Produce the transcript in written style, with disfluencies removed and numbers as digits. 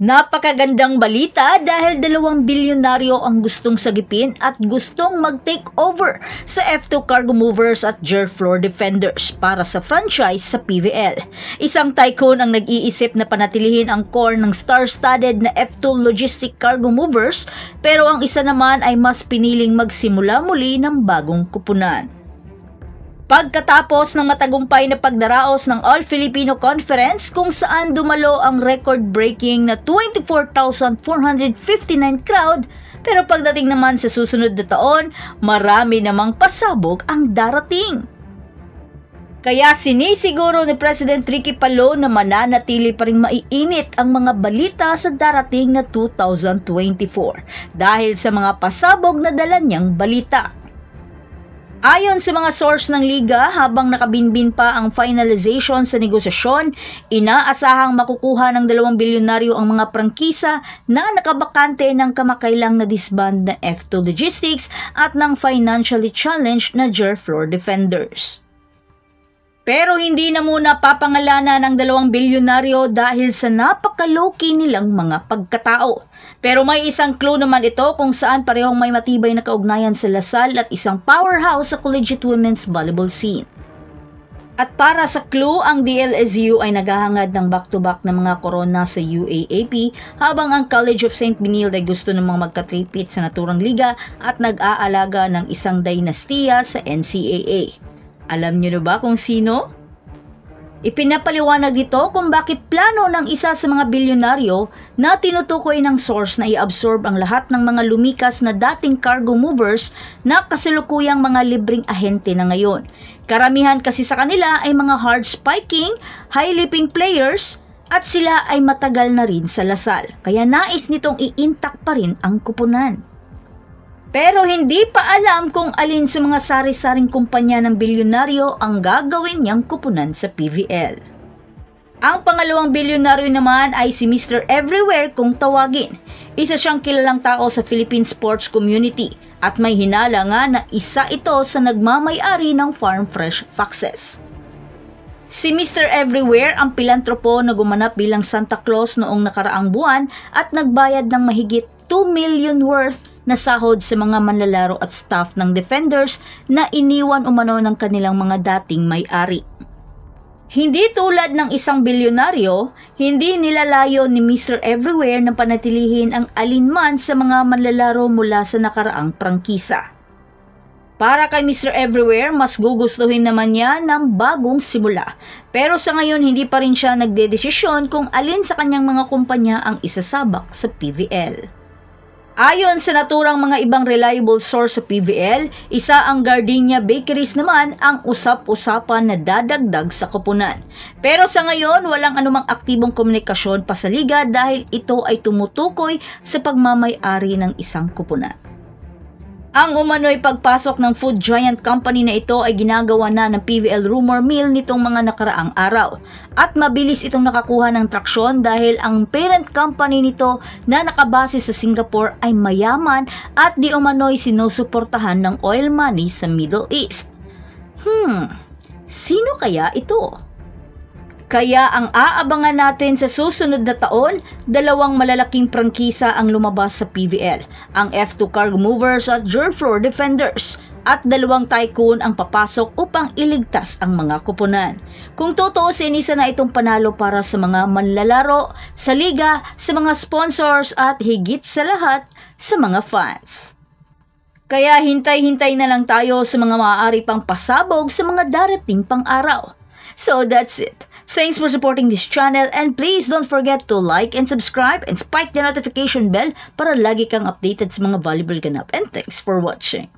Napakagandang balita dahil 2 bilyonaryo ang gustong sagipin at gustong mag-take over sa F2 Cargo Movers at Jer Floor Defenders para sa franchise sa PVL. Isang tycoon ang nag-iisip na panatilihin ang core ng star-studded na F2 Logistic Cargo Movers, pero ang isa naman ay mas piniling magsimula muli ng bagong kupunan. Pagkatapos ng matagumpay na pagdaraos ng All-Filipino Conference kung saan dumalo ang record-breaking na 24,459 crowd, pero pagdating naman sa susunod na taon, marami namang pasabog ang darating. Kaya sinisiguro ni President Ricky Palo na mananatili pa rin maiinit ang mga balita sa darating na 2024 dahil sa mga pasabog na dala niyang balita. Ayon sa mga source ng liga, habang nakabinbin pa ang finalization sa negosasyon, inaasahang makukuha ng 2 bilyonaryo ang mga prangkisa na nakabakante ng kamakailang na disband na F2 Logistics at ng financially challenged na Jer Floor Defenders. Pero hindi na muna papangalanan ng 2 bilyonaryo dahil sa napaka-low-key nilang mga pagkatao. Pero may isang clue naman ito kung saan parehong may matibay na kaugnayan sa Lasal at isang powerhouse sa collegiate women's volleyball scene. At para sa clue, ang DLSU ay naghahangad ng back-to-back na mga korona sa UAAP habang ang College of St. Benilde ay gusto namang magka-tripit sa naturang liga at nag-aalaga ng isang dinastiya sa NCAA. Alam niyo na ba kung sino? Ipinapaliwanag nito kung bakit plano ng isa sa mga bilyonaryo na tinutukoy ng source na i-absorb ang lahat ng mga lumikas na dating cargo movers na kasalukuyang mga libreng ahente na ngayon. Karamihan kasi sa kanila ay mga hard spiking, high leaping players at sila ay matagal na rin sa Lasal. Kaya nais nitong i-intact pa rin ang kupunan. Pero hindi pa alam kung alin sa mga sari-saring kumpanya ng bilyonaryo ang gagawin niyang kupunan sa PVL. Ang pangalawang bilyonaryo naman ay si Mr. Everywhere kung tawagin. Isa siyang kilalang tao sa Philippine sports community at may hinala nga na isa ito sa nagmamay-ari ng Farm Fresh Foxes. Si Mr. Everywhere ang pilantropo na gumanap bilang Santa Claus noong nakaraang buwan at nagbayad ng mahigit 2 million worth na sahod sa mga manlalaro at staff ng Defenders na iniwan umano ng kanilang mga dating may-ari. Hindi tulad ng isang bilyonaryo, hindi nilalayo ni Mr. Everywhere na panatilihin ang alinman sa mga manlalaro mula sa nakaraang prangkisa. Para kay Mr. Everywhere, mas gugustuhin naman niya ng bagong simula. Pero sa ngayon, hindi pa rin siya nagdedesisyon kung alin sa kanyang mga kumpanya ang isasabak sa PVL. Ayon sa naturang mga ibang reliable source sa PVL, isa ang Gardenia Bakeries naman ang usap-usapan na dadagdag sa kupunan. Pero sa ngayon, walang anumang aktibong komunikasyon pa sa liga dahil ito ay tumutukoy sa pagmamay-ari ng isang kupunan. Ang umano'y pagpasok ng food giant company na ito ay ginagawa na ng PVL rumor mill nitong mga nakaraang araw. At mabilis itong nakakuha ng traksyon dahil ang parent company nito na nakabase sa Singapore ay mayaman at di umano'y sinusuportahan ng oil money sa Middle East. Sino kaya ito? Kaya ang aabangan natin sa susunod na taon, 2 malalaking prangkisa ang lumabas sa PVL, ang F2 Cargo Movers at Jer Floor Defenders, at 2 tycoon ang papasok upang iligtas ang mga kupunan. Kung tutuusin, isa na itong panalo para sa mga manlalaro, sa liga, sa mga sponsors at higit sa lahat, sa mga fans. Kaya hintay-hintay na lang tayo sa mga maaari pang pasabog sa mga darating pang araw. So that's it. Thanks for supporting this channel and please don't forget to like and subscribe and spike the notification bell para lagi kang updated sa mga volleyball ganap. And thanks for watching.